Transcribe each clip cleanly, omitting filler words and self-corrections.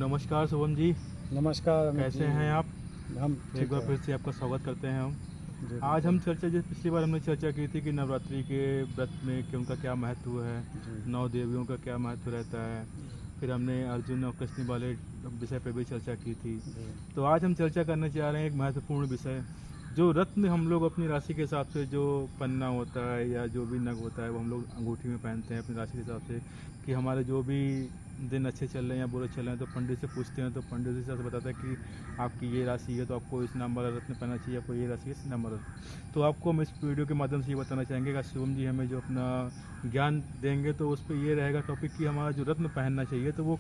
नमस्कार शुभम जी। नमस्कार अमित कैसे जी। हैं आप? हम एक बार ठीक फिर से आपका स्वागत करते हैं हम। जी आज हम बिल्कुल। चर्चा जैसे पिछली बार हमने चर्चा की थी कि नवरात्रि के व्रत में कि उनका क्या महत्व है, जी 9 देवियों का क्या महत्व रहता है। फिर हमने अर्जुन और कृष्ण वाले विषय पर भी चर्चा की थी। जी तो आज हम चर्चा करने जा रहे हैं एक महत्वपूर्ण विषय, जो रत्न हम लोग अपनी राशि के हिसाब से, जो पन्ना होता है या जो भी नग होता है वो हम लोग अंगूठी में पहनते हैं अपनी राशि के हिसाब से, कि हमारे जो भी दिन अच्छे चल रहे हैं या बुरे चल रहे हैं तो पंडित से पूछते हैं, तो पंडित हिसाब से बताता है कि आपकी ये राशि है तो आपको इस नाम वाला रत्न पहनना चाहिए, आपको ये राशि इस नाम वाला। तो आपको हम इस वीडियो के माध्यम से ये बताना चाहेंगे कि शिवम जी हमें जो अपना ज्ञान देंगे तो उस पर ये रहेगा टॉपिक कि हमारा जो रत्न पहनना चाहिए तो वो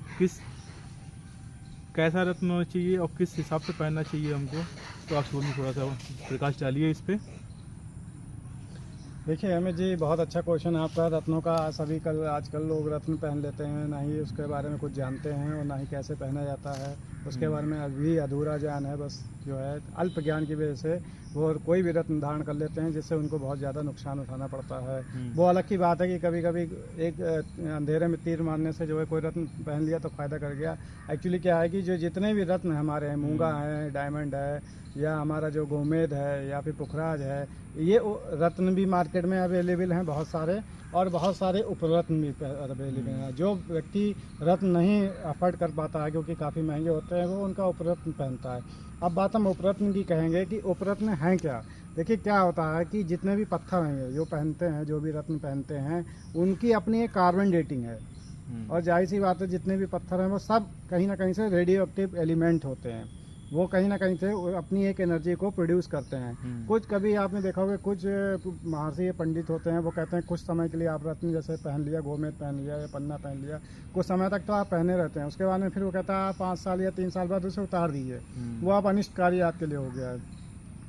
कैसा रत्न होना चाहिए और किस हिसाब से पहनना चाहिए हमको। तो आप शिवम जी थोड़ा सा प्रकाश डालिए इस पर। देखिए अमित जी, बहुत अच्छा क्वेश्चन है आपका। रत्नों का सभी कल आजकल लोग रत्न पहन लेते हैं, ना ही उसके बारे में कुछ जानते हैं और ना ही कैसे पहना जाता है उसके बारे में अभी अधूरा ज्ञान है। बस जो है अल्प ज्ञान की वजह से वो कोई भी रत्न धारण कर लेते हैं, जिससे उनको बहुत ज़्यादा नुकसान उठाना पड़ता है। वो अलग की बात है कि कभी कभी एक अंधेरे में तीर मारने से जो है कोई रत्न पहन लिया तो फ़ायदा कर गया। एक्चुअली क्या है कि जो जितने भी रत्न हमारे हैं, मूंगा है, डायमंड है, या हमारा जो गोमेद है या फिर पुखराज है, ये रत्न भी मार्केट में अवेलेबल हैं बहुत सारे, और बहुत सारे उपरत्न भी अवेलेबल हैं। जो व्यक्ति रत्न नहीं अफोर्ड कर पाता है क्योंकि काफ़ी महंगे होते हैं, वो उनका उपरत्न पहनता है। अब बात हम उपरत्न की कहेंगे कि उपरत्न हैं क्या। देखिए क्या होता है कि जितने भी पत्थर हैं जो पहनते हैं, जो भी रत्न पहनते हैं, उनकी अपनी एक कार्बन डेटिंग है। और जाहिर सी बात है जितने भी पत्थर हैं वो सब कहीं ना कहीं से रेडियो एक्टिव एलिमेंट होते हैं। वो कहीं ना कहीं से अपनी एक एनर्जी को प्रोड्यूस करते हैं। कुछ कभी आपने देखा होगा, कुछ महर्षि पंडित होते हैं, वो कहते हैं कुछ समय के लिए आप रत्न जैसे पहन लिया, गोमेद पहन लिया या पन्ना पहन लिया, कुछ समय तक तो आप पहने रहते हैं। उसके बाद में फिर वो कहता है 5 साल या 3 साल बाद उसे उतार दीजिए। वो आप अनिष्टकारी आपके लिए हो गया है,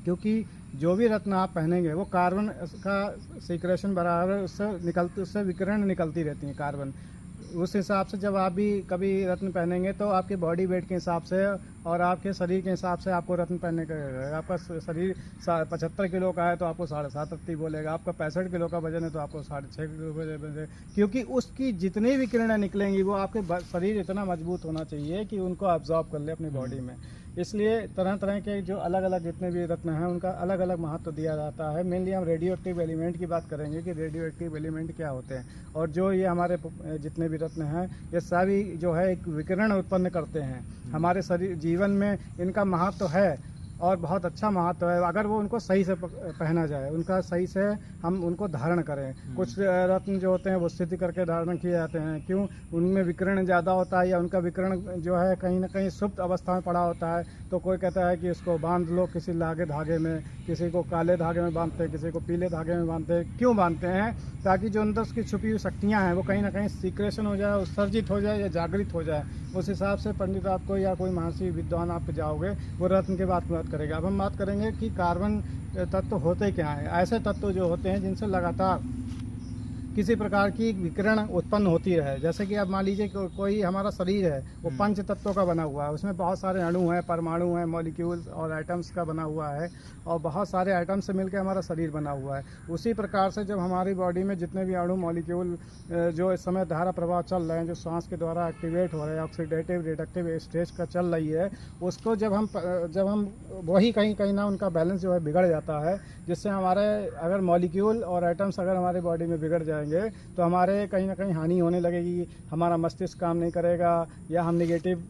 क्योंकि जो भी रत्न आप पहनेंगे वो कार्बन का सीक्रेशन बराबर उससे विकिरण निकलती रहती है कार्बन। उस हिसाब से जब आप भी कभी रत्न पहनेंगे तो आपके बॉडी वेट के हिसाब से और आपके शरीर के हिसाब से आपको रत्न पहनने का रहेगा। आपका शरीर 75 किलो का है तो आपको 7.5 रत्ती बोलेगा। आपका 65 किलो का वजन है तो आपको 6.5 किलो बोलेगा, क्योंकि उसकी जितनी भी किरणें निकलेंगी वो आपके शरीर इतना मजबूत होना चाहिए कि उनको ऑब्जॉर्व कर ले अपनी बॉडी में। इसलिए तरह तरह के जो अलग अलग जितने भी रत्न हैं उनका अलग अलग महत्व दिया जाता है। मेनली हम रेडियो एक्टिव एलिमेंट की बात करेंगे कि रेडियो एक्टिव एलिमेंट क्या होते हैं, और जो ये हमारे जितने भी रत्न हैं ये सारी जो है एक विकिरण उत्पन्न करते हैं। हमारे शरीर जीवन में इनका महत्व है और बहुत अच्छा महत्व है, अगर वो उनको सही से पहना जाए, उनका सही से हम उनको धारण करें। कुछ रत्न जो होते हैं वो स्थिति करके धारण किए जाते हैं। क्यों? उनमें विकिरण ज़्यादा होता है या उनका विकिरण जो है कहीं ना कहीं सुप्त अवस्था में पड़ा होता है, तो कोई कहता है कि इसको बांध लो किसी लागे धागे में, किसी को काले धागे में बांधते हैं, किसी को पीले धागे में बांधते हैं। क्यों बांधते हैं? ताकि जो अंदर उसकी छुपी हुई शक्तियाँ हैं वो कहीं ना कहीं सीक्रेशन हो जाए, उत्सर्जित हो जाए या जागृत हो जाए। उस हिसाब से पंडित आपको या कोई महर्षि विद्वान आप जाओगे वो रत्न के बात करेगा। अब हम बात करेंगे कि कार्बन तत्व होते क्या हैं। ऐसे तत्व जो होते हैं जिनसे लगातार किसी प्रकार की विकिरण उत्पन्न होती रहे। जैसे कि अब मान लीजिए कोई हमारा शरीर है वो 5 तत्वों का बना हुआ है, उसमें बहुत सारे अणु हैं, परमाणु हैं, मॉलिक्यूल्स और एटम्स का बना हुआ है, और बहुत सारे एटम से मिलकर हमारा शरीर बना हुआ है। उसी प्रकार से जब हमारी बॉडी में जितने भी अणु मॉलिक्यूल जो इस समय धारा प्रभाव चल रहे हैं, जो सांस के द्वारा एक्टिवेट हो रहे हैं, ऑक्सीडेटिव रिडक्टिव स्टेज का चल रही है, उसको जब हम वही कहीं ना उनका बैलेंस जो है बिगड़ जाता है, जिससे हमारे अगर मॉलिक्यूल और एटम्स अगर हमारी बॉडी में बिगड़ जाएंगे तो हमारे कहीं ना कहीं हानि होने लगेगी। हमारा मस्तिष्क काम नहीं करेगा या हम निगेटिव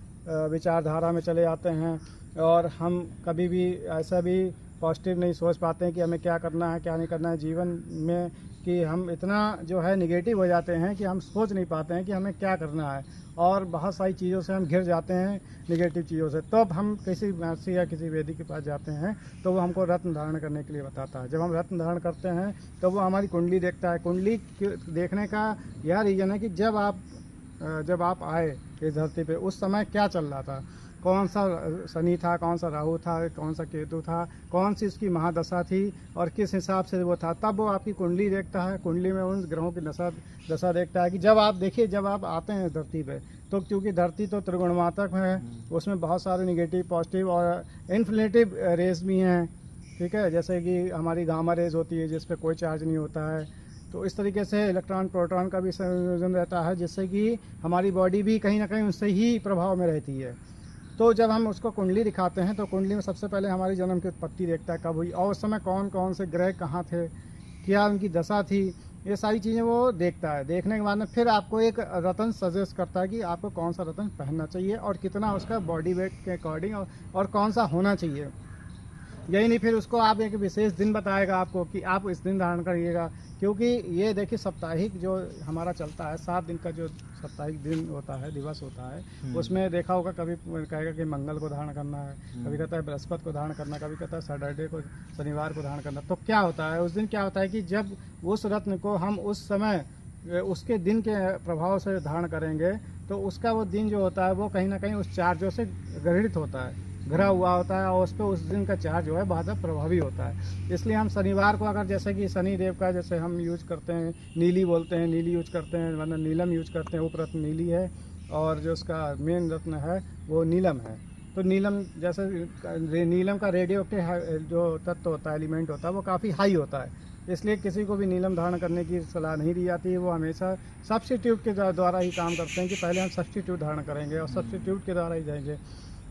विचारधारा में चले जाते हैं, और हम कभी भी ऐसा भी पॉजिटिव नहीं सोच पाते हैं कि हमें क्या करना है क्या नहीं करना है जीवन में, कि हम इतना जो है निगेटिव हो जाते हैं कि हम सोच नहीं पाते हैं कि हमें क्या करना है, और बहुत सारी चीज़ों से हम घिर जाते हैं, निगेटिव चीज़ों से। तब हम किसी महर्षि या किसी वेदी के पास जाते हैं तो वो हमको रत्न धारण करने के लिए बताता है। जब हम रत्न धारण करते हैं तो वो हमारी कुंडली देखता है। कुंडली देखने का यह रीज़न है कि जब आप आए इस धरती पे उस समय क्या चल रहा था, कौन सा शनि था, कौन सा राहु था, कौन सा केतु था, कौन सी उसकी महादशा थी और किस हिसाब से वो था, तब वो आपकी कुंडली देखता है। कुंडली में उन ग्रहों की दशा देखता है कि जब आप आते हैं धरती पे, तो क्योंकि धरती तो त्रिगुणात्मक है, उसमें बहुत सारे निगेटिव पॉजिटिव और इन्फ्लेटिव रेस भी हैं, ठीक है। जैसे कि हमारी गामा रेज होती है जिस पे कोई चार्ज नहीं होता है, तो इस तरीके से इलेक्ट्रॉन प्रोटॉन का भी संयोजन रहता है, जिससे कि हमारी बॉडी भी कहीं ना कहीं उससे ही प्रभाव में रहती है। तो जब हम उसको कुंडली दिखाते हैं तो कुंडली में सबसे पहले हमारी जन्म की उत्पत्ति देखता है कब हुई, और उस समय कौन कौन से ग्रह कहाँ थे, क्या उनकी दशा थी, ये सारी चीज़ें वो देखता है। देखने के बाद में फिर आपको एक रत्न सजेस्ट करता है कि आपको कौन सा रत्न पहनना चाहिए और कितना उसका बॉडी वेट के अकॉर्डिंग और कौन सा होना चाहिए। यही नहीं, फिर उसको आप एक विशेष दिन बताएगा आपको कि आप इस दिन धारण करिएगा, क्योंकि ये देखिए साप्ताहिक जो हमारा चलता है 7 दिन का जो साप्ताहिक दिन होता है, दिवस होता है, उसमें देखा होगा कभी कहेगा कि मंगल को धारण करना है, कभी कहता है बृहस्पति को धारण करना, कभी कहता है सैटरडे को, शनिवार को धारण करना। तो क्या होता है उस दिन, क्या होता है कि जब उस रत्न को हम उस समय उसके दिन के प्रभाव से धारण करेंगे तो उसका वो दिन जो होता है वो कहीं ना कहीं उस चार्जों से ग्रहित होता है, घिरा हुआ होता है, और उस पर उस दिन का चार्ज जो है बहुत प्रभावी होता है। इसलिए हम शनिवार को अगर जैसे कि शनि देव का जैसे हम यूज करते हैं, नीली बोलते हैं, नीली यूज करते हैं, वरना नीलम यूज करते हैं। उपरत्न नीली है और जो उसका मेन रत्न है वो नीलम है। तो नीलम जैसे नीलम का रेडियो एक्टिव जो तत्व होता है, एलिमेंट होता है, वो काफ़ी हाई होता है, इसलिए किसी को भी नीलम धारण करने की सलाह नहीं दी जाती है। वो हमेशा सब्स्टिट्यूट के द्वारा ही काम करते हैं कि पहले हम सब्स्टिट्यूट धारण करेंगे और सब्स्टिट्यूट के द्वारा ही जाएंगे।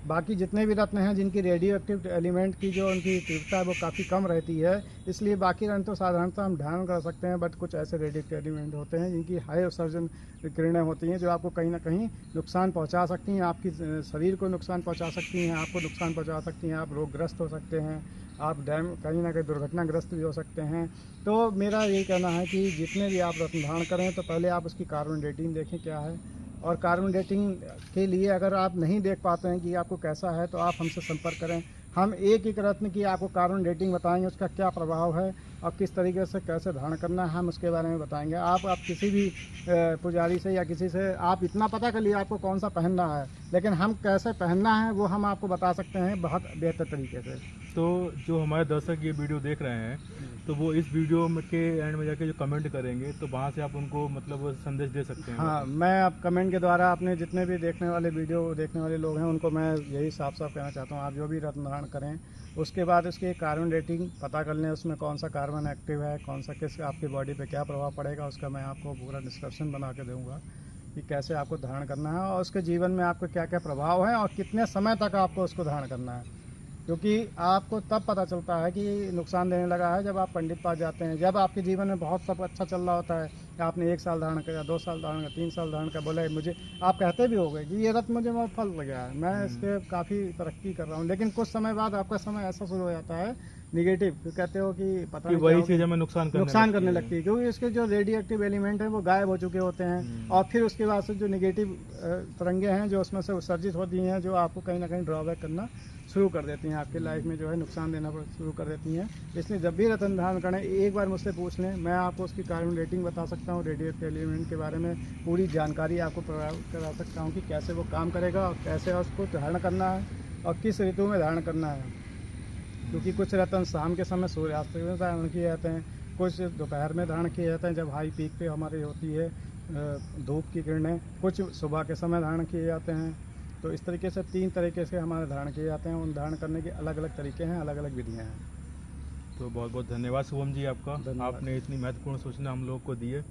बाकी जितने भी रत्न हैं जिनकी रेडियो एक्टिव एलिमेंट की जो उनकी तीव्रता है वो काफ़ी कम रहती है, इसलिए बाकी रत्न तो साधारणतः हम धारण कर सकते हैं, बट कुछ ऐसे रेडियो एक्टिव एलिमेंट होते हैं जिनकी हाई उत्सर्जन किरणें होती हैं जो आपको कहीं ना कहीं नुकसान पहुंचा सकती हैं, आपकी शरीर को नुकसान पहुंचा सकती हैं, आपको नुकसान पहुंचा सकती हैं, आप रोगग्रस्त हो सकते हैं, आप कहीं ना कहीं दुर्घटनाग्रस्त भी हो सकते हैं। तो मेरा यही कहना है कि जितने भी आप रत्न धारण करें तो पहले आप उसकी कार्बन डेटिंग देखें क्या है, और कार्बन डेटिंग के लिए अगर आप नहीं देख पाते हैं कि आपको कैसा है तो आप हमसे संपर्क करें। हम एक एक रत्न की आपको कार्बन डेटिंग बताएंगे, उसका क्या प्रभाव है और किस तरीके से कैसे धारण करना है, हम उसके बारे में बताएंगे। आप किसी भी पुजारी से या किसी से आप इतना पता कर लिए आपको कौन सा पहनना है, लेकिन हम कैसे पहनना है वो हम आपको बता सकते हैं बहुत बेहतर तरीके से। तो जो हमारे दर्शक ये वीडियो देख रहे हैं तो वो इस वीडियो में के एंड में जाके जो कमेंट करेंगे तो वहाँ से आप उनको मतलब संदेश दे सकते हैं। हाँ, मैं आप कमेंट के द्वारा अपने जितने भी देखने वाले वीडियो देखने वाले लोग हैं उनको मैं यही साफ साफ कहना चाहता हूँ, आप जो भी रत्न धारण करें उसके बाद उसकी कार्बन डेटिंग पता कर लें, उसमें कौन सा कार्बन एक्टिव है, कौन सा किस आपकी बॉडी पे क्या प्रभाव पड़ेगा, उसका मैं आपको पूरा डिस्क्रिप्शन बना के दूँगा कि कैसे आपको धारण करना है और उसके जीवन में आपको क्या क्या प्रभाव है और कितने समय तक आपको उसको धारण करना है। क्योंकि आपको तब पता चलता है कि नुकसान देने लगा है जब आप पंडित पास जाते हैं, जब आपके जीवन में बहुत सब अच्छा चल रहा होता है, आपने 1 साल धारण किया, 2 साल धारण किया, 3 साल धारण किया, बोले मुझे आप कहते भी हो गए कि ये रत्न मुझे बहुत फल लग गया है, मैं इसके काफ़ी तरक्की कर रहा हूँ, लेकिन कुछ समय बाद आपका समय ऐसा शुरू हो जाता है निगेटिव, तो कहते हो कि पता नहीं वही चीज़ हमें नुकसान करने लगती है, क्योंकि इसके जो रेडियो एक्टिव एलिमेंट हैं वो गायब हो चुके होते हैं, और फिर उसके बाद से जो निगेटिव तरंगे हैं जो उसमें से उत्सर्जित होती हैं जो आपको कहीं ना कहीं ड्रॉबैक करना शुरू कर देती हैं, आपकी लाइफ में जो है नुकसान देना शुरू कर देती हैं। इसलिए जब भी रत्न धारण करें एक बार मुझसे पूछ लें, मैं आपको उसकी कार्बन रेटिंग बता सकता हूँ, रेडियो एक्टिव एलिमेंट के बारे में पूरी जानकारी आपको प्रोवाइड करा सकता हूँ कि कैसे वो काम करेगा और कैसे उसको धारण करना है और किस ऋतु में धारण करना है। क्योंकि कुछ रत्न शाम के समय सूर्यास्त में धारण किए जाते हैं, कुछ दोपहर में धारण किए जाते हैं जब हाई पीक पे हमारी होती है धूप की किरणें, कुछ सुबह के समय धारण किए जाते हैं। तो इस तरीके से 3 तरीके से हमारे धारण किए जाते हैं, उन धारण करने के अलग अलग तरीके हैं, अलग अलग विधियाँ हैं। तो बहुत बहुत धन्यवाद शुभम जी आपका, आपने इतनी महत्वपूर्ण सूचना हम लोग को दी है।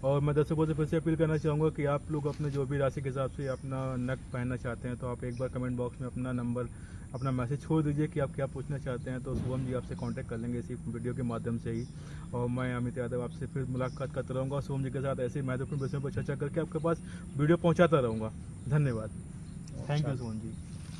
और मैं दर्शकों से फिर से अपील करना चाहूँगा कि आप लोग अपने जो भी राशि के हिसाब से अपना नग पहनना चाहते हैं तो आप एक बार कमेंट बॉक्स में अपना नंबर, अपना मैसेज छोड़ दीजिए कि आप क्या पूछना चाहते हैं, तो शुभम जी आपसे कांटेक्ट कर लेंगे इसी वीडियो के माध्यम से ही। और मैं अमित यादव आपसे फिर मुलाकात करता रहूँगा शुभम जी के साथ ऐसे महत्वपूर्ण विषयों पर चर्चा करके आपके पास वीडियो पहुँचाता रहूँगा। धन्यवाद, थैंक यू शुभम जी।